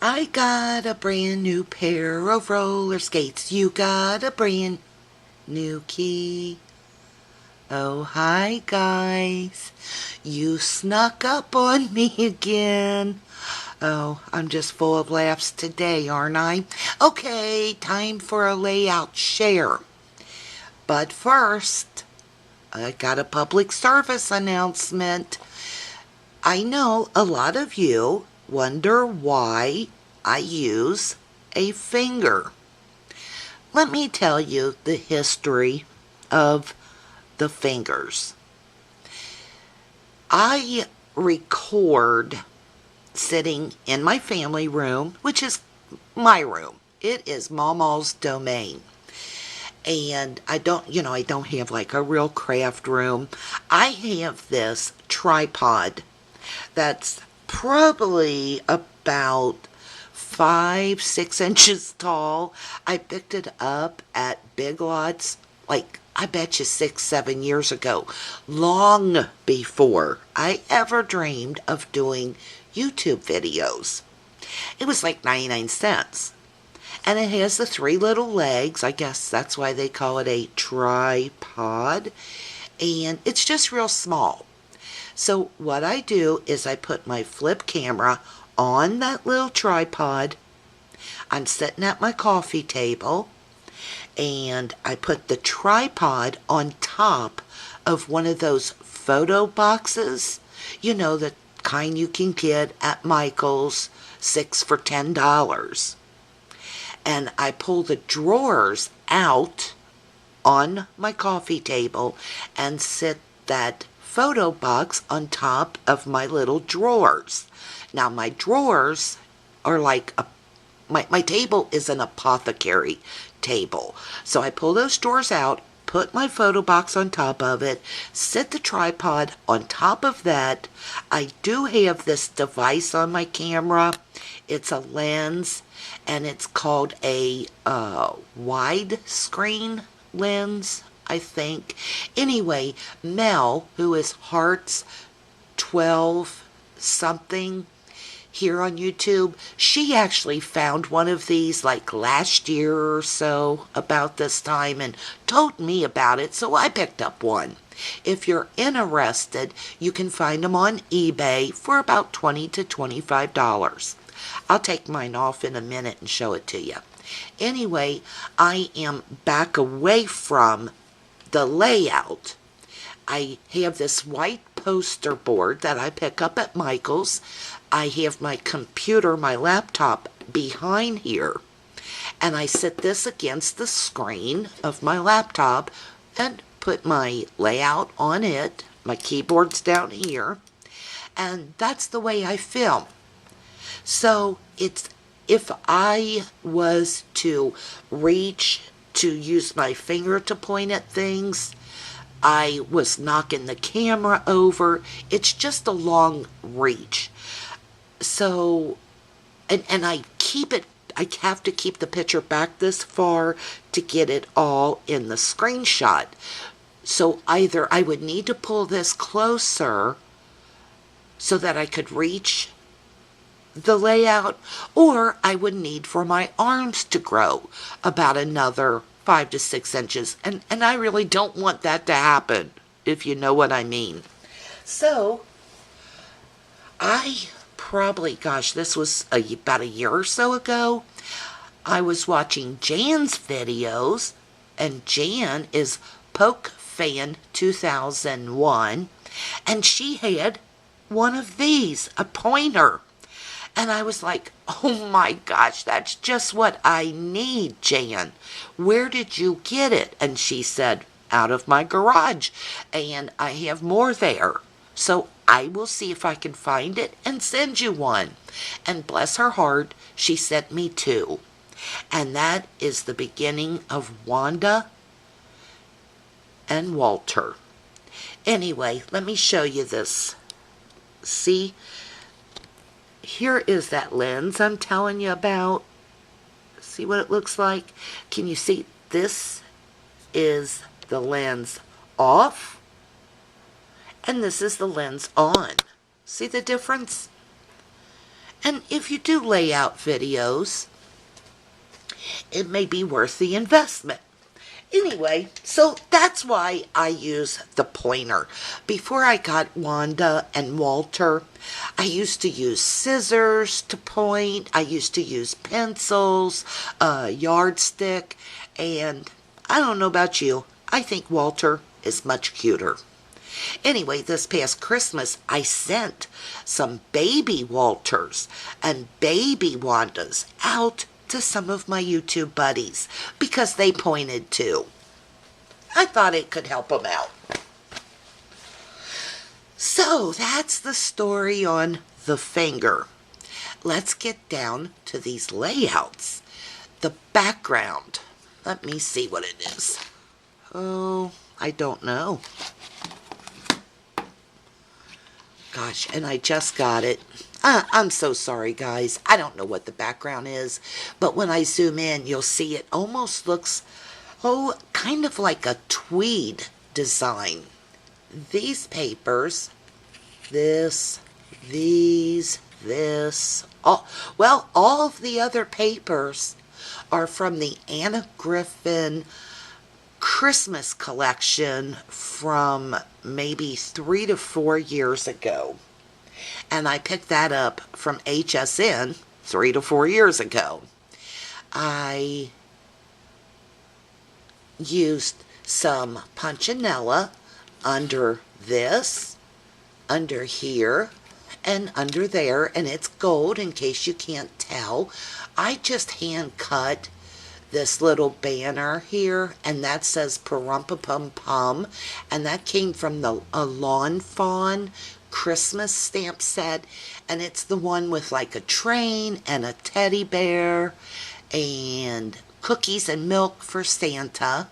I got a brand new pair of roller skates. You got a brand new key. Oh, hi guys. You snuck up on me again. Oh, I'm just full of laughs today, aren't I? Okay, time for a layout share. But first, I got a public service announcement. I know a lot of you wonder why I use a finger. Let me tell you the history of the fingers. I record sitting in my family room, which is my room. It is Mama's domain. And I don't have like a real craft room. I have this tripod that's probably about 5, 6 inches tall. I picked it up at Big Lots, like I bet you 6, 7 years ago, long before I ever dreamed of doing YouTube videos. It was like 99 cents. And it has the 3 little legs. I guess that's why they call it a tripod. And it's just real small. So what I do is I put my flip camera on that little tripod. I'm sitting at my coffee table. And I put the tripod on top of one of those photo boxes. You know, the kind you can get at Michael's, 6 for $10. And I pull the drawers out on my coffee table and sit that photo box on top of my little drawers. Now my drawers are like my table is an apothecary table. So I pull those drawers out, put my photo box on top of it, sit the tripod on top of that. I do have this device on my camera. It's a lens, and it's called a widescreen lens, I think. Anyway, Mel, who is Hearts 12 something here on YouTube, she actually found one of these like last year or so about this time and told me about it, so I picked up one. If you're interested, you can find them on eBay for about $20 to $25. I'll take mine off in a minute and show it to you. Anyway, I am back away from the layout. I have this white poster board that I pick up at Michael's. I have my computer, my laptop behind here, and I sit this against the screen of my laptop and put my layout on it. My keyboard's down here, and that's the way I film. So if I was to reach to use my finger to point at things, I was knocking the camera over. It's just a long reach. So, and I have to keep the picture back this far to get it all in the screenshot. So either I would need to pull this closer so that I could reach the layout, or I would need for my arms to grow about another 5 to 6 inches, and I really don't want that to happen, if you know what I mean. So I probably, this was about a year or so ago, I was watching Jan's videos, and Jan is Poke Fan 2001, and she had one of these, a pointer. And I was like, oh my gosh, that's just what I need, Jan. Where did you get it? And she said, out of my garage. And I have more there. So I will see if I can find it and send you one. And bless her heart, she sent me 2. And that is the beginning of Wanda and Walter. Anyway, let me show you this. See? Here is that lens I'm telling you about. See what it looks like? Can you see? This is the lens off, and this is the lens on. See the difference? And if you do layout videos, it may be worth the investment. Anyway, so that's why I use the pointer. Before I got Wanda and Walter, I used to use scissors to point. I used to use pencils, a yardstick, and I don't know about you, I think Walter is much cuter. Anyway, this past Christmas, I sent some baby Walters and baby Wandas out to some of my YouTube buddies because they pointed too. I thought it could help them out. So that's the story on the finger. Let's get down to these layouts. The background. Let me see what it is. Oh, I don't know. Gosh, and I just got it. I'm so sorry, guys. I don't know what the background is, but when I zoom in, you'll see it almost looks, oh, kind of like a tweed design. These papers, this, these, this, all of the other papers are from the Anna Griffin Christmas collection from maybe 3 to 4 years ago. And I picked that up from HSN 3 to 4 years ago. I used some punchinella under this, under here, and under there, and it's gold in case you can't tell. I just hand cut this little banner here, and that says Parumpa Pum Pum, and that came from the Lawn Fawn Christmas stamp set, and it's the one with like a train and a teddy bear and cookies and milk for Santa.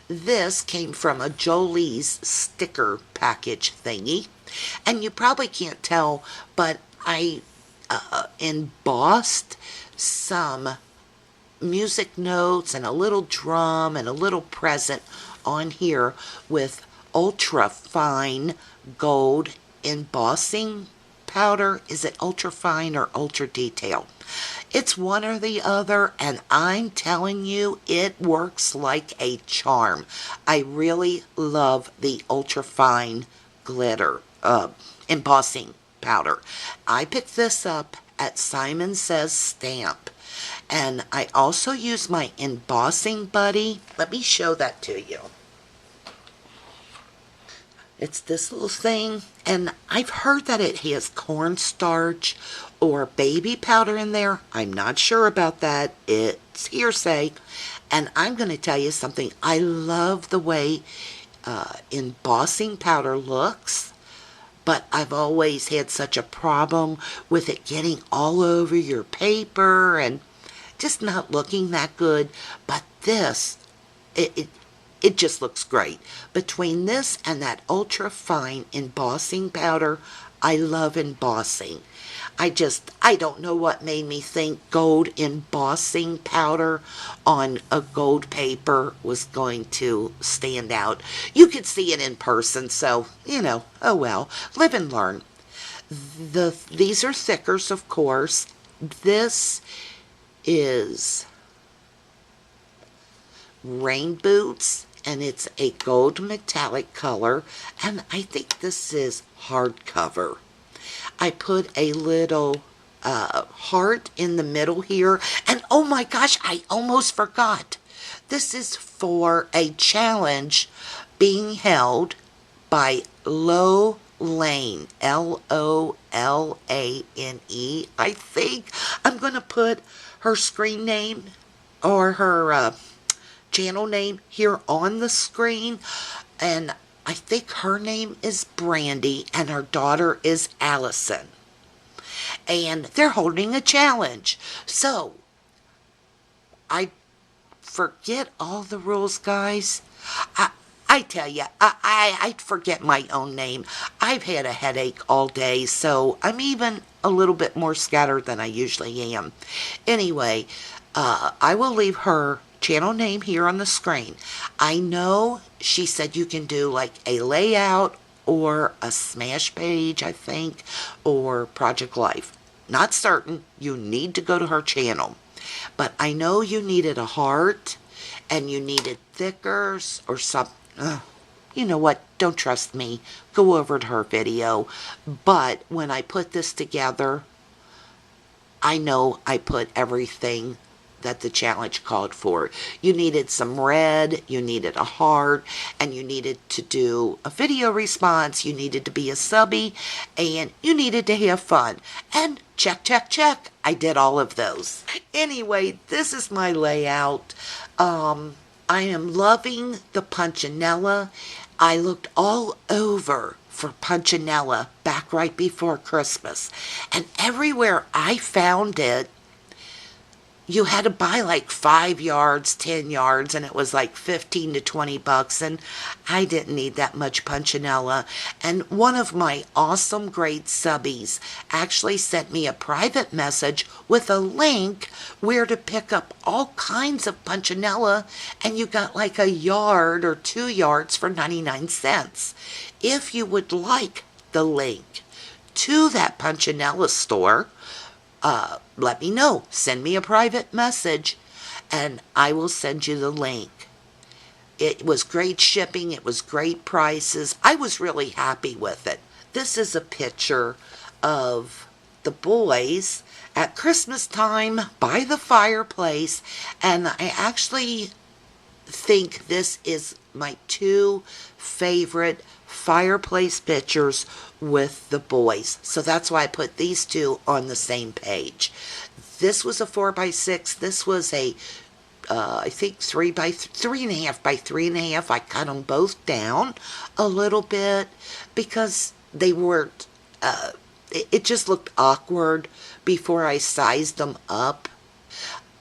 This came from a Jolie's sticker package thingy, and you probably can't tell, but I embossed some music notes and a little drum and a little present on here with ultra fine gold embossing powder. Is it ultra fine or ultra detail? It's one or the other, and I'm telling you, it works like a charm. I really love the ultra fine glitter embossing powder. I picked this up at Simon Says Stamp. And I also use my embossing buddy. Let me show that to you. It's this little thing, and I've heard that it has cornstarch or baby powder in there. I'm not sure about that. It's hearsay. And I'm going to tell you something. I love the way embossing powder looks, but I've always had such a problem with it getting all over your paper and just not looking that good. But this, it just looks great. Between this and that ultra fine embossing powder, I love embossing. I don't know what made me think gold embossing powder on a gold paper was going to stand out. You could see it in person, so, oh well, live and learn. These are thickers, of course. This is Rain Boots, and it's a gold metallic color, and I think this is hardcover. I put a little heart in the middle here, and oh my gosh, I almost forgot. This is for a challenge being held by Lolanae, Lolane. I think I'm going to put her screen name or her channel name here on the screen, and I think her name is Brandy and her daughter is Allison, and they're holding a challenge. So I forget all the rules, guys. I tell you, I forget my own name. I've had a headache all day, so I'm even a little bit more scattered than I usually am. Anyway, I will leave her channel name here on the screen. I know she said you can do like a layout or a smash page, I think, or Project Life. not certain. You need to go to her channel. But I know you needed a heart and you needed thickers or something. You know what? Don't trust me. Go over to her video. But when I put this together, I know I put everything that the challenge called for. You needed some red, you needed a heart, and you needed to do a video response, you needed to be a subbie, and you needed to have fun. And check, check, check. I did all of those. Anyway, this is my layout. I am loving the Punchinella. I looked all over for Punchinella back right before Christmas. And everywhere I found it, you had to buy like 5 yards, 10 yards, and it was like 15 to 20 bucks, and I didn't need that much Punchinella. And one of my awesome great subbies actually sent me a private message with a link where to pick up all kinds of Punchinella, and you got like a yard or 2 yards for 99 cents. If you would like the link to that Punchinella store, let me know. Send me a private message and I will send you the link. It was great shipping. It was great prices. I was really happy with it. This is a picture of the boys at Christmas time by the fireplace, and I actually think this is my 2 favorite fireplace pictures with the boys. So that's why I put these 2 on the same page. This was a 4x6. This was a, I think 3.5 by 3.5. I cut them both down a little bit because they weren't, it just looked awkward before I sized them up.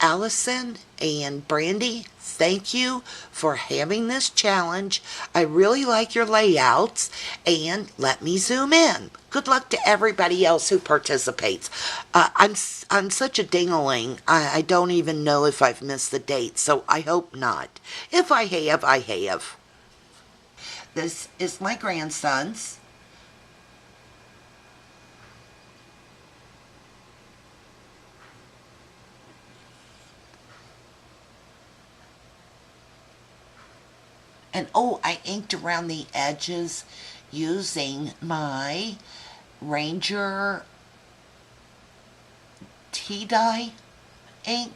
Allison and Brandy, thank you for having this challenge. I really like your layouts, and let me zoom in. Good luck to everybody else who participates. I'm such a ding-a-ling, I don't even know if I've missed the date, so I hope not. If I have, I have. This is my grandson's. And oh, I inked around the edges using my Ranger tea dye ink.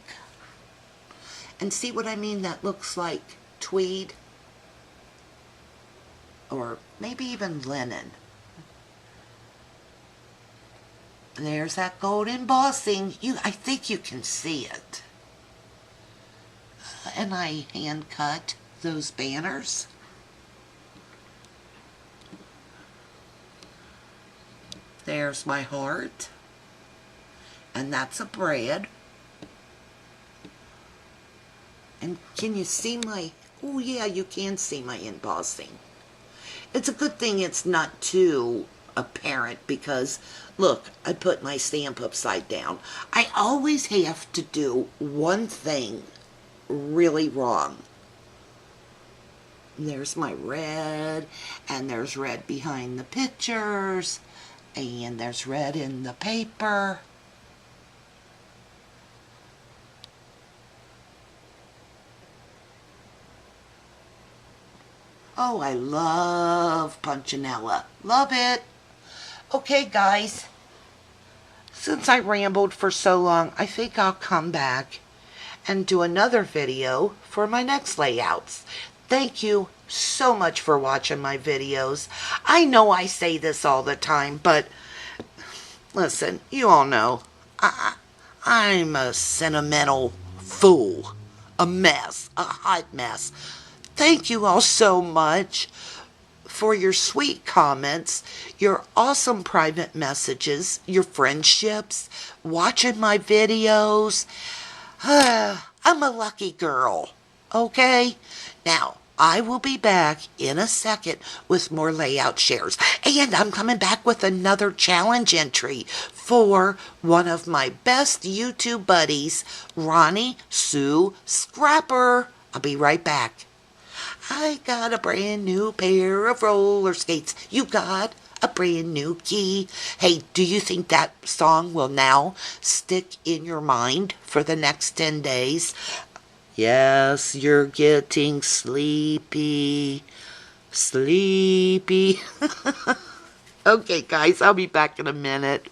And see what I mean? That looks like tweed. Or maybe even linen. There's that gold embossing. I think you can see it. And I hand cut those banners. There's my heart. And that's a bread. And can you see my, oh yeah, you can see my embossing. It's a good thing it's not too apparent because, look, I put my stamp upside down. I always have to do one thing really wrong. There's my red, and there's red behind the pictures, and there's red in the paper. Oh, I love Punchinella. Love it. Okay, guys. Since I rambled for so long, I think I'll come back and do another video for my next layouts. Thank you so much for watching my videos. I know I say this all the time, but listen, you all know I'm a sentimental fool, a mess, a hot mess. Thank you all so much for your sweet comments, your awesome private messages, your friendships, watching my videos. I'm a lucky girl, okay? Now, I will be back in a second with more layout shares. And I'm coming back with another challenge entry for one of my best YouTube buddies, Ronnie Sue Scrapper. I'll be right back. I got a brand new pair of roller skates. You got a brand new key. Hey, do you think that song will now stick in your mind for the next 10 days? Yes, you're getting sleepy. Sleepy. Okay, guys, I'll be back in a minute.